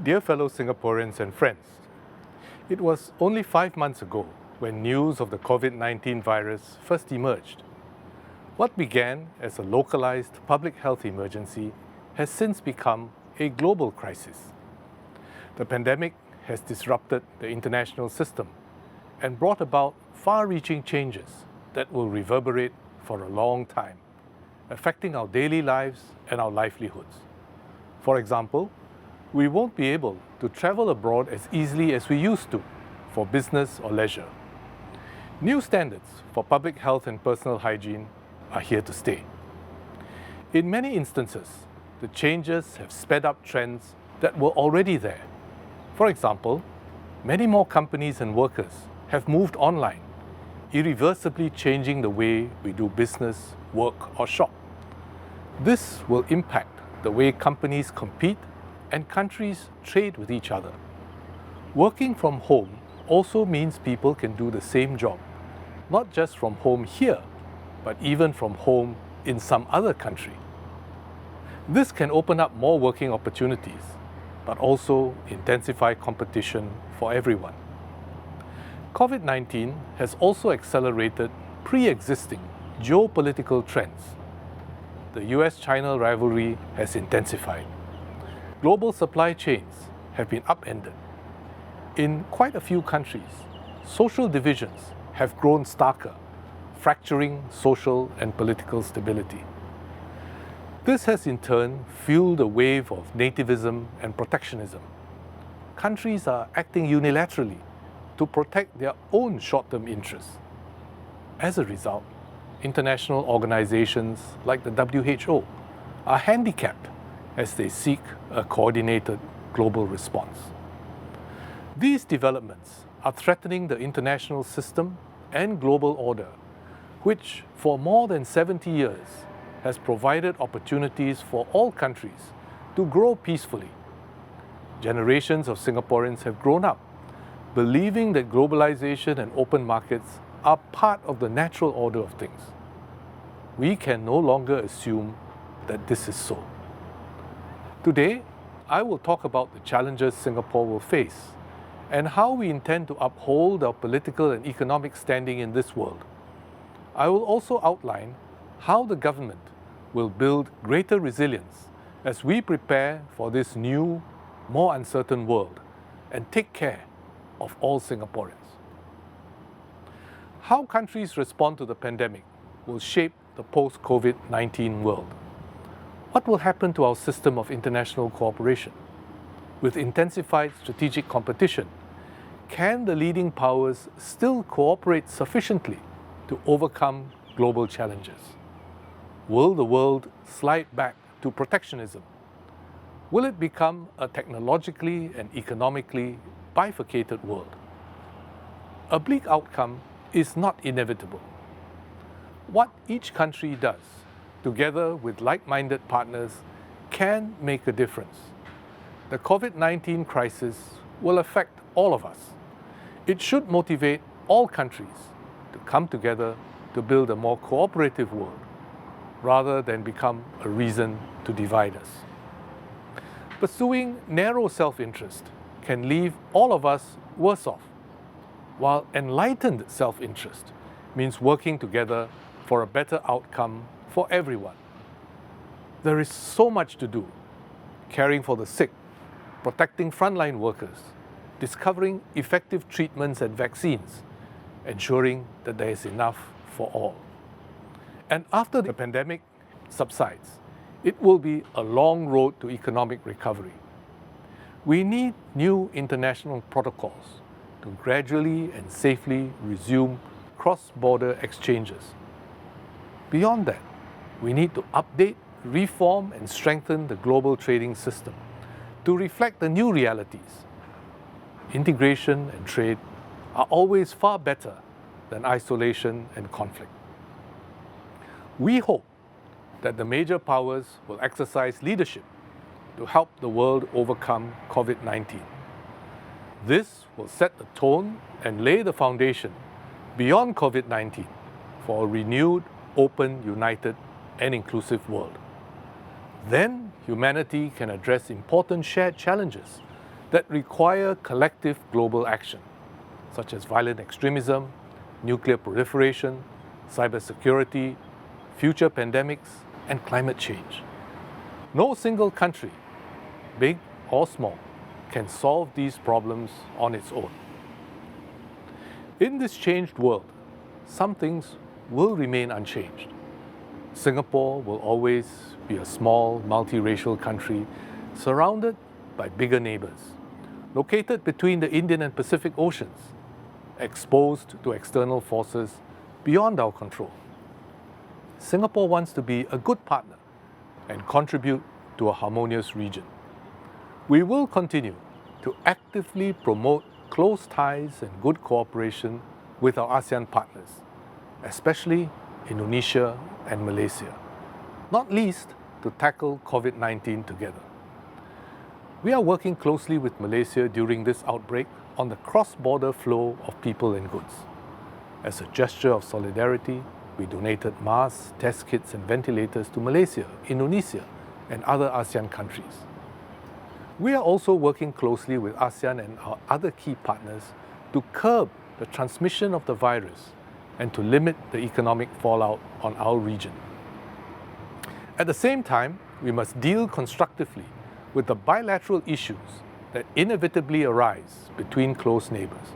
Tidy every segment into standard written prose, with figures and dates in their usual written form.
Dear fellow Singaporeans and friends, it was only 5 months ago when news of the COVID-19 virus first emerged. What began as a localized public health emergency has since become a global crisis. The pandemic has disrupted the international system and brought about far-reaching changes that will reverberate for a long time, affecting our daily lives and our livelihoods. For example, we won't be able to travel abroad as easily as we used to for business or leisure. New standards for public health and personal hygiene are here to stay. In many instances, the changes have sped up trends that were already there. For example, many more companies and workers have moved online, irreversibly changing the way we do business, work, or shop. This will impact the way companies compete and countries trade with each other. Working from home also means people can do the same job, not just from home here, but even from home in some other country. This can open up more working opportunities, but also intensify competition for everyone. COVID-19 has also accelerated pre-existing geopolitical trends. The US-China rivalry has intensified. Global supply chains have been upended. In quite a few countries, social divisions have grown starker, fracturing social and political stability. This has in turn fueled a wave of nativism and protectionism. Countries are acting unilaterally to protect their own short-term interests. As a result, international organizations like the WHO are handicapped as they seek a coordinated global response. These developments are threatening the international system and global order, which for more than 70 years has provided opportunities for all countries to grow peacefully. Generations of Singaporeans have grown up believing that globalization and open markets are part of the natural order of things. We can no longer assume that this is so. Today, I will talk about the challenges Singapore will face and how we intend to uphold our political and economic standing in this world. I will also outline how the government will build greater resilience as we prepare for this new, more uncertain world and take care of all Singaporeans. How countries respond to the pandemic will shape the post-COVID-19 world. What will happen to our system of international cooperation? With intensified strategic competition, can the leading powers still cooperate sufficiently to overcome global challenges? Will the world slide back to protectionism? Will it become a technologically and economically bifurcated world? A bleak outcome is not inevitable. What each country does, together with like-minded partners, can make a difference. The COVID-19 crisis will affect all of us. It should motivate all countries to come together to build a more cooperative world, rather than become a reason to divide us. Pursuing narrow self-interest can leave all of us worse off, while enlightened self-interest means working together for a better outcome for everyone. There is so much to do: caring for the sick, protecting frontline workers, discovering effective treatments and vaccines, ensuring that there is enough for all. And after the pandemic subsides, it will be a long road to economic recovery. We need new international protocols to gradually and safely resume cross-border exchanges. Beyond that, we need to update, reform, and strengthen the global trading system to reflect the new realities. Integration and trade are always far better than isolation and conflict. We hope that the major powers will exercise leadership to help the world overcome COVID-19. This will set the tone and lay the foundation beyond COVID-19 for a renewed, open, united, and inclusive world. Then humanity can address important shared challenges that require collective global action, such as violent extremism, nuclear proliferation, cybersecurity, future pandemics, and climate change. No single country, big or small, can solve these problems on its own. In this changed world, some things will remain unchanged. Singapore will always be a small, multiracial country surrounded by bigger neighbors, located between the Indian and Pacific Oceans, exposed to external forces beyond our control. Singapore wants to be a good partner and contribute to a harmonious region. We will continue to actively promote close ties and good cooperation with our ASEAN partners, especially Indonesia and Malaysia, not least to tackle COVID-19 together. We are working closely with Malaysia during this outbreak on the cross-border flow of people and goods. As a gesture of solidarity, we donated masks, test kits and ventilators to Malaysia, Indonesia and other ASEAN countries. We are also working closely with ASEAN and our other key partners to curb the transmission of the virus and to limit the economic fallout on our region. At the same time, we must deal constructively with the bilateral issues that inevitably arise between close neighbors.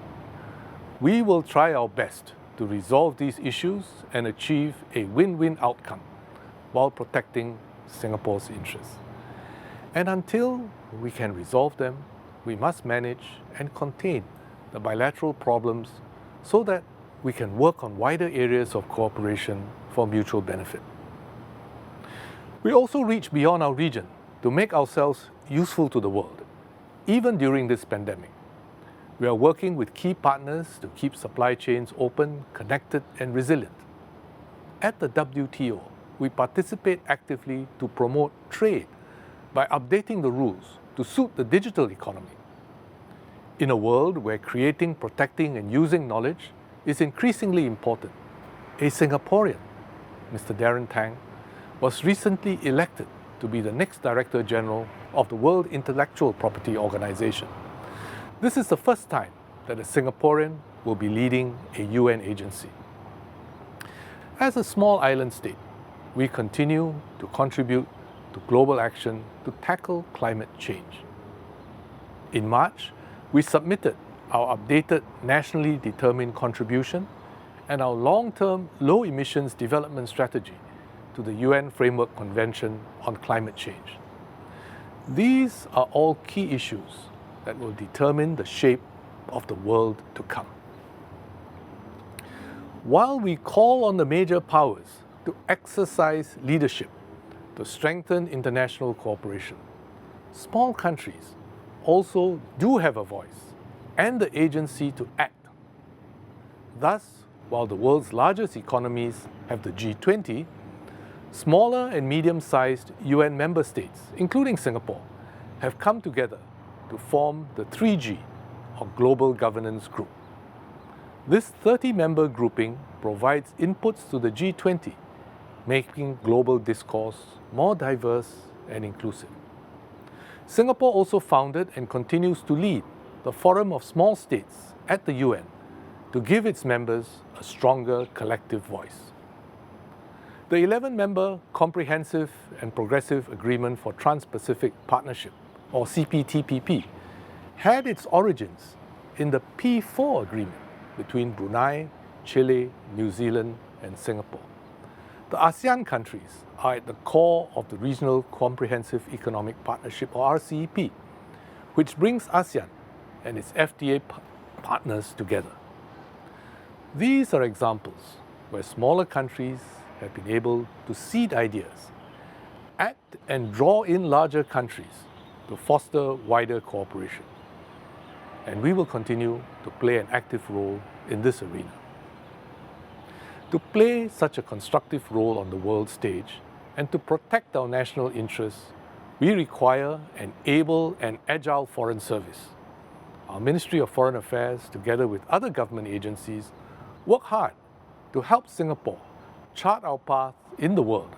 We will try our best to resolve these issues and achieve a win-win outcome while protecting Singapore's interests. And until we can resolve them, we must manage and contain the bilateral problems so that we can work on wider areas of cooperation for mutual benefit. We also reach beyond our region to make ourselves useful to the world, even during this pandemic. We are working with key partners to keep supply chains open, connected, and resilient. At the WTO, we participate actively to promote trade by updating the rules to suit the digital economy. In a world where creating, protecting, and using knowledge is increasingly important, a Singaporean, Mr. Darren Tang, was recently elected to be the next Director General of the World Intellectual Property Organization. This is the first time that a Singaporean will be leading a UN agency. As a small island state, we continue to contribute to global action to tackle climate change. In March, we submitted our updated nationally determined contribution and our long-term low emissions development strategy to the UN Framework Convention on Climate Change. These are all key issues that will determine the shape of the world to come. While we call on the major powers to exercise leadership to strengthen international cooperation, small countries also do have a voice and the agency to act. Thus, while the world's largest economies have the G20, smaller and medium-sized UN member states, including Singapore, have come together to form the 3G, or Global Governance Group. This 30-member grouping provides inputs to the G20, making global discourse more diverse and inclusive. Singapore also founded and continues to lead the Forum of Small States at the UN to give its members a stronger collective voice. The 11-member Comprehensive and Progressive Agreement for Trans-Pacific Partnership, or CPTPP, had its origins in the P4 agreement between Brunei, Chile, New Zealand, and Singapore. The ASEAN countries are at the core of the Regional Comprehensive Economic Partnership, or RCEP, which brings ASEAN and its FTA partners together. These are examples where smaller countries have been able to seed ideas, act and draw in larger countries to foster wider cooperation. And we will continue to play an active role in this arena. To play such a constructive role on the world stage and to protect our national interests, we require an able and agile foreign service. Our Ministry of Foreign Affairs, together with other government agencies, work hard to help Singapore chart our path in the world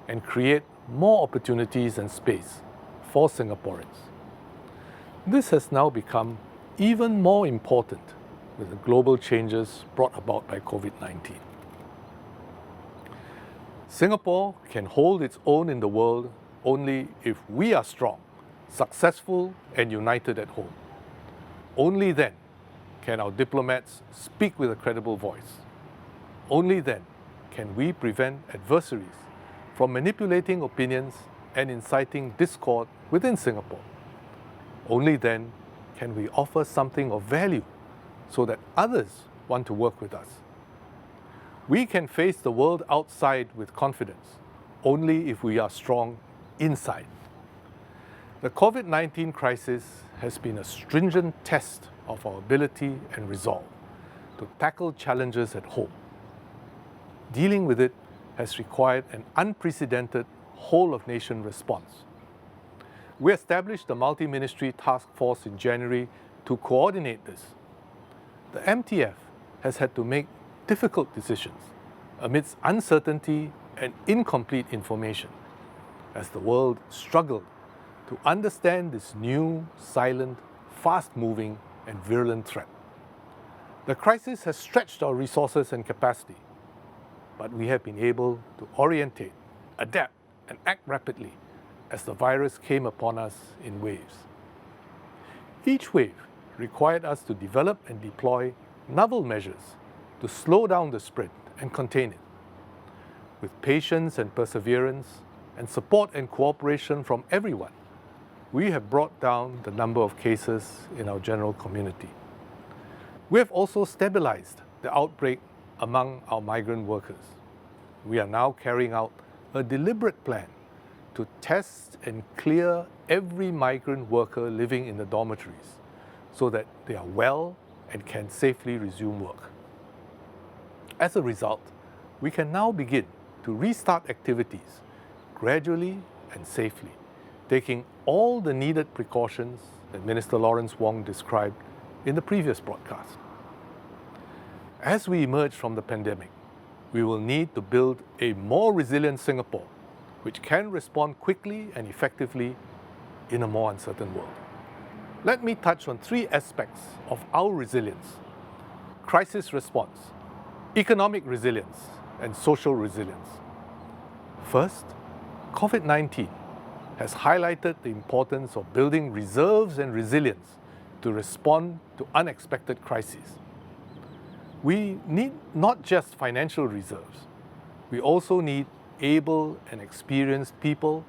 and create more opportunities and space for Singaporeans. This has now become even more important with the global changes brought about by COVID-19. Singapore can hold its own in the world only if we are strong, successful, and united at home. Only then can our diplomats speak with a credible voice. Only then can we prevent adversaries from manipulating opinions and inciting discord within Singapore. Only then can we offer something of value so that others want to work with us. We can face the world outside with confidence only if we are strong inside. The COVID-19 crisis has been a stringent test of our ability and resolve to tackle challenges at home. Dealing with it has required an unprecedented whole-of-nation response. We established the multi-ministry task force in January to coordinate this. The MTF has had to make difficult decisions amidst uncertainty and incomplete information as the world struggled to understand this new, silent, fast-moving and virulent threat. The crisis has stretched our resources and capacity, but we have been able to orientate, adapt and act rapidly as the virus came upon us in waves. Each wave required us to develop and deploy novel measures to slow down the spread and contain it. With patience and perseverance and support and cooperation from everyone, we have brought down the number of cases in our general community. We have also stabilized the outbreak among our migrant workers. We are now carrying out a deliberate plan to test and clear every migrant worker living in the dormitories so that they are well and can safely resume work. As a result, we can now begin to restart activities gradually and safely, taking all the needed precautions that Minister Lawrence Wong described in the previous broadcast. As we emerge from the pandemic, we will need to build a more resilient Singapore, which can respond quickly and effectively in a more uncertain world. Let me touch on three aspects of our resilience: crisis response, economic resilience, and social resilience. First, COVID-19 has highlighted the importance of building reserves and resilience to respond to unexpected crises. We need not just financial reserves, we also need able and experienced people,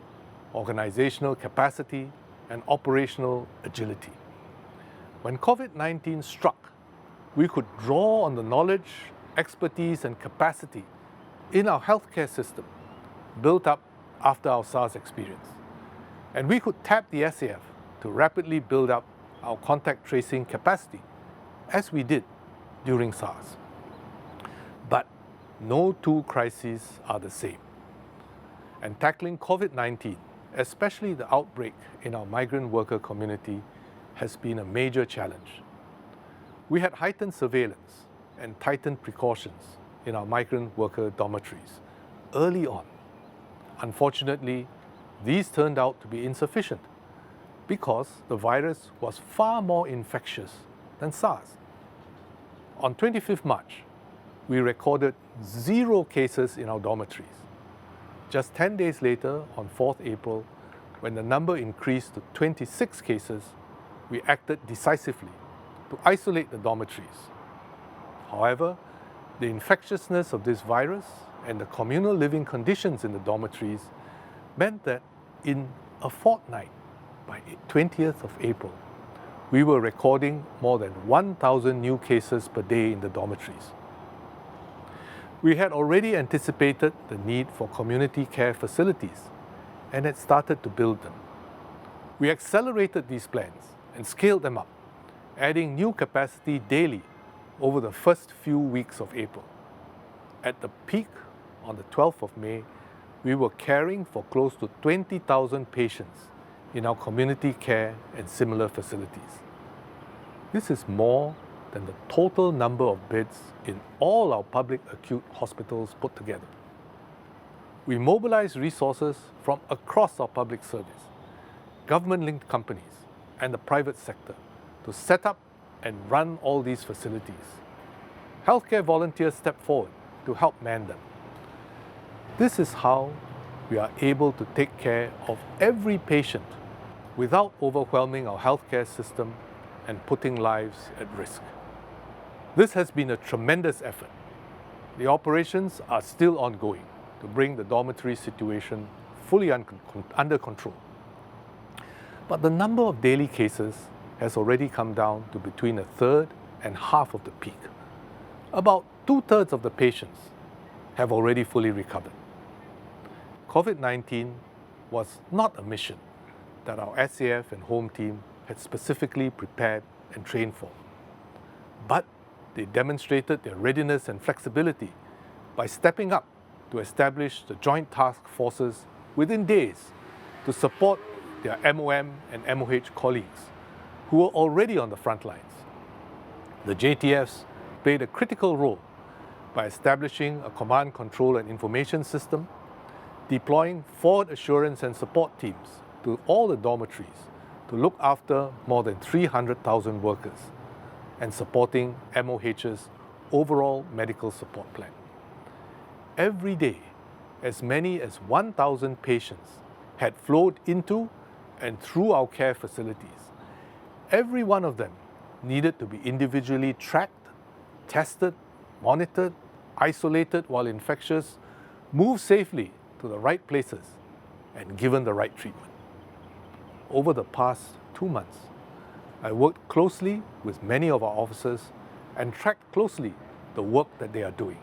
organizational capacity, and operational agility. When COVID-19 struck, we could draw on the knowledge, expertise, and capacity in our healthcare system built up after our SARS experience. And we could tap the SAF to rapidly build up our contact tracing capacity, as we did during SARS. But no two crises are the same. And tackling COVID-19, especially the outbreak in our migrant worker community, has been a major challenge. We had heightened surveillance and tightened precautions in our migrant worker dormitories early on. Unfortunately, these turned out to be insufficient because the virus was far more infectious than SARS. On 25th March, we recorded 0 cases in our dormitories. Just 10 days later, on 4th April, when the number increased to 26 cases, we acted decisively to isolate the dormitories. However, the infectiousness of this virus and the communal living conditions in the dormitories meant that in a fortnight, by 20th of April, we were recording more than 1,000 new cases per day in the dormitories. We had already anticipated the need for community care facilities and had started to build them. We accelerated these plans and scaled them up, adding new capacity daily over the first few weeks of April. At the peak, on the 12th of May, we were caring for close to 20,000 patients in our community care and similar facilities. This is more than the total number of beds in all our public acute hospitals put together. We mobilized resources from across our public service, government-linked companies, and the private sector to set up and run all these facilities. Healthcare volunteers step forward to help man them. This is how we are able to take care of every patient without overwhelming our healthcare system and putting lives at risk. This has been a tremendous effort. The operations are still ongoing to bring the dormitory situation fully under control. But the number of daily cases has already come down to between a third and half of the peak. About 2/3 of the patients have already fully recovered. COVID-19 was not a mission that our SAF and home team had specifically prepared and trained for. But they demonstrated their readiness and flexibility by stepping up to establish the joint task forces within days to support their MOM and MOH colleagues who were already on the front lines. The JTFs played a critical role by establishing a command, control and information system, deploying forward assurance and support teams to all the dormitories to look after more than 300,000 workers and supporting MOH's overall medical support plan. Every day, as many as 1,000 patients had flowed into and through our care facilities. Every one of them needed to be individually tracked, tested, monitored, isolated while infectious, moved safely to the right places, and given the right treatment. Over the past 2 months, I worked closely with many of our officers and tracked closely the work that they are doing.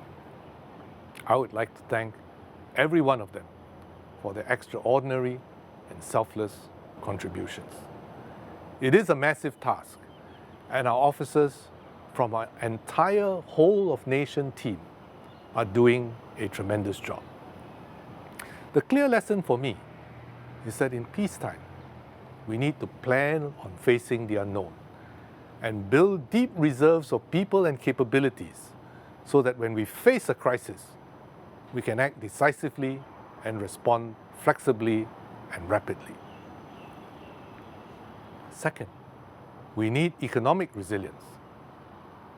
I would like to thank every one of them for their extraordinary and selfless contributions. It is a massive task, and our officers from our entire whole of nation team are doing a tremendous job. The clear lesson for me is that in peacetime, we need to plan on facing the unknown and build deep reserves of people and capabilities so that when we face a crisis, we can act decisively and respond flexibly and rapidly. Second, we need economic resilience.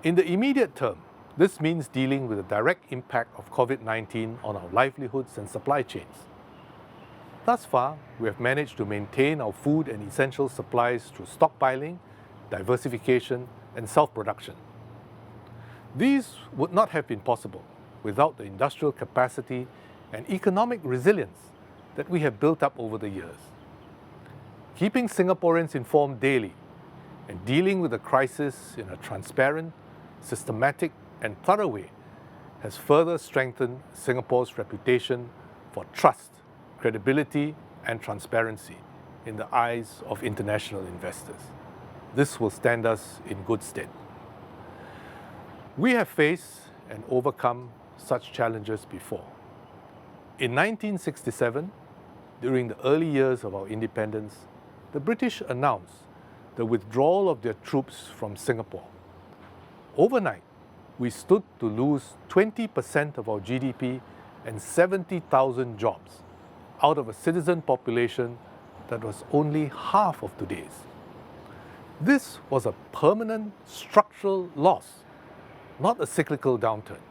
In the immediate term, this means dealing with the direct impact of COVID-19 on our livelihoods and supply chains. Thus far, we have managed to maintain our food and essential supplies through stockpiling, diversification, and self-production. These would not have been possible without the industrial capacity and economic resilience that we have built up over the years. Keeping Singaporeans informed daily and dealing with the crisis in a transparent, systematic, and thorough way has further strengthened Singapore's reputation for trust, credibility, and transparency in the eyes of international investors. This will stand us in good stead. We have faced and overcome such challenges before. In 1967, during the early years of our independence, the British announced the withdrawal of their troops from Singapore. Overnight, we stood to lose 20% of our GDP and 70,000 jobs out of a citizen population that was only half of today's. This was a permanent structural loss, not a cyclical downturn.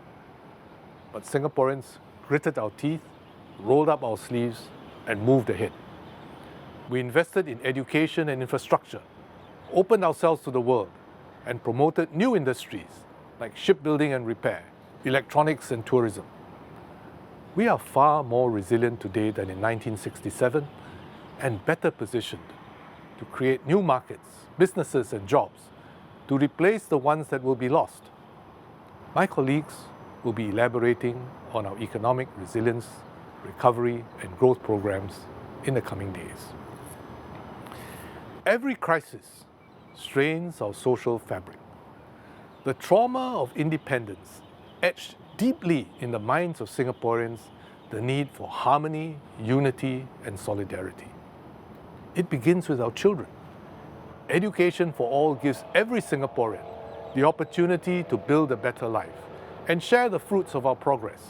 But Singaporeans gritted our teeth, rolled up our sleeves, and moved ahead. We invested in education and infrastructure, opened ourselves to the world, and promoted new industries like shipbuilding and repair, electronics and tourism. We are far more resilient today than in 1967 and better positioned to create new markets, businesses and jobs to replace the ones that will be lost. My colleagues will be elaborating on our economic resilience, recovery and growth programs in the coming days. Every crisis strains our social fabric. The trauma of independence etched deeply in the minds of Singaporeans the need for harmony, unity, and solidarity. It begins with our children. Education for all gives every Singaporean the opportunity to build a better life and share the fruits of our progress.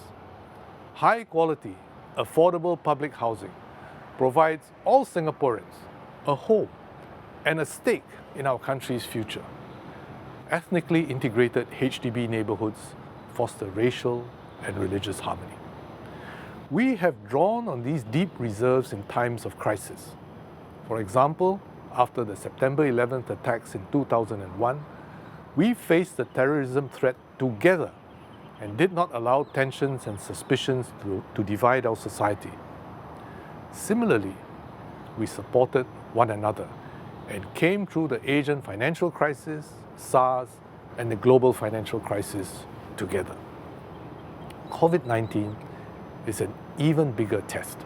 High quality, affordable public housing provides all Singaporeans a home and a stake in our country's future. Ethnically integrated HDB neighborhoods foster racial and religious harmony. We have drawn on these deep reserves in times of crisis. For example, after the September 11th attacks in 2001, we faced the terrorism threat together and did not allow tensions and suspicions to divide our society. Similarly, we supported one another and came through the Asian financial crisis, SARS, and the global financial crisis together. COVID-19 is an even bigger test.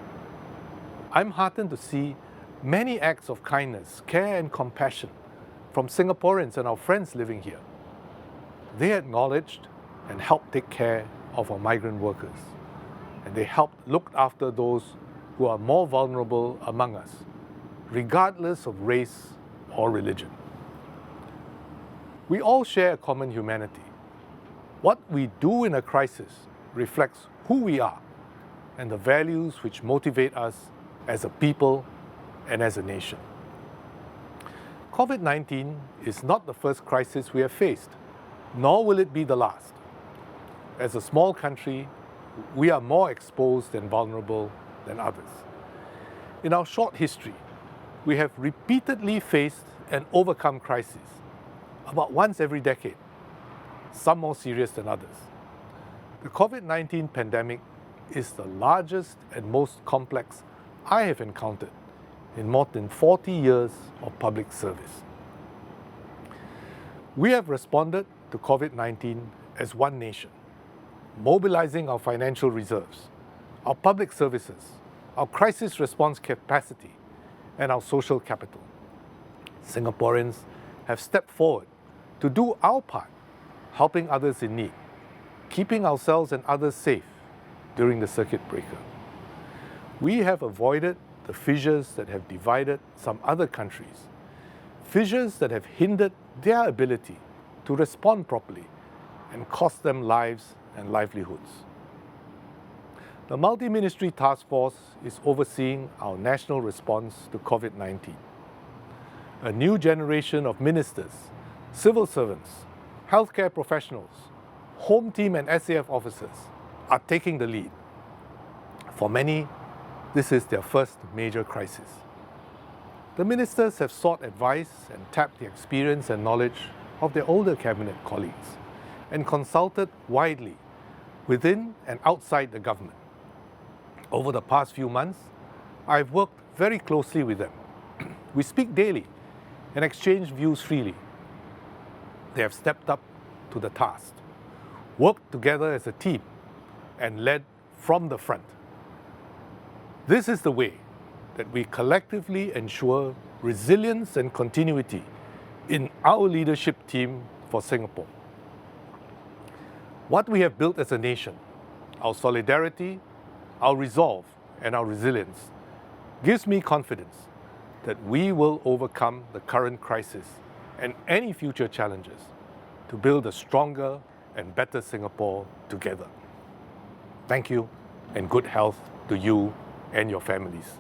I'm heartened to see many acts of kindness, care, and compassion from Singaporeans and our friends living here. They acknowledged and helped take care of our migrant workers, and they helped look after those who are more vulnerable among us, regardless of race or religion. We all share a common humanity. What we do in a crisis reflects who we are and the values which motivate us as a people and as a nation. COVID-19 is not the first crisis we have faced, nor will it be the last. As a small country, we are more exposed and vulnerable than others. In our short history, we have repeatedly faced and overcome crises, about once every decade, some more serious than others. The COVID-19 pandemic is the largest and most complex I have encountered in more than 40 years of public service. We have responded to COVID-19 as one nation, mobilizing our financial reserves, our public services, our crisis response capacity, and our social capital. Singaporeans have stepped forward to do our part, helping others in need, keeping ourselves and others safe during the circuit breaker. We have avoided the fissures that have divided some other countries, fissures that have hindered their ability to respond properly and cost them lives and livelihoods. The Multi-Ministry Task Force is overseeing our national response to COVID-19. A new generation of ministers, civil servants, healthcare professionals, Home Team and SAF officers are taking the lead. For many, this is their first major crisis. The ministers have sought advice and tapped the experience and knowledge of their older cabinet colleagues and consulted widely within and outside the government. Over the past few months, I've worked very closely with them. We speak daily and exchange views freely. They have stepped up to the task, worked together as a team, and led from the front. This is the way that we collectively ensure resilience and continuity in our leadership team for Singapore. What we have built as a nation, our solidarity, our resolve, and our resilience, gives me confidence that we will overcome the current crisis and any future challenges to build a stronger and better Singapore together. Thank you, and good health to you and your families.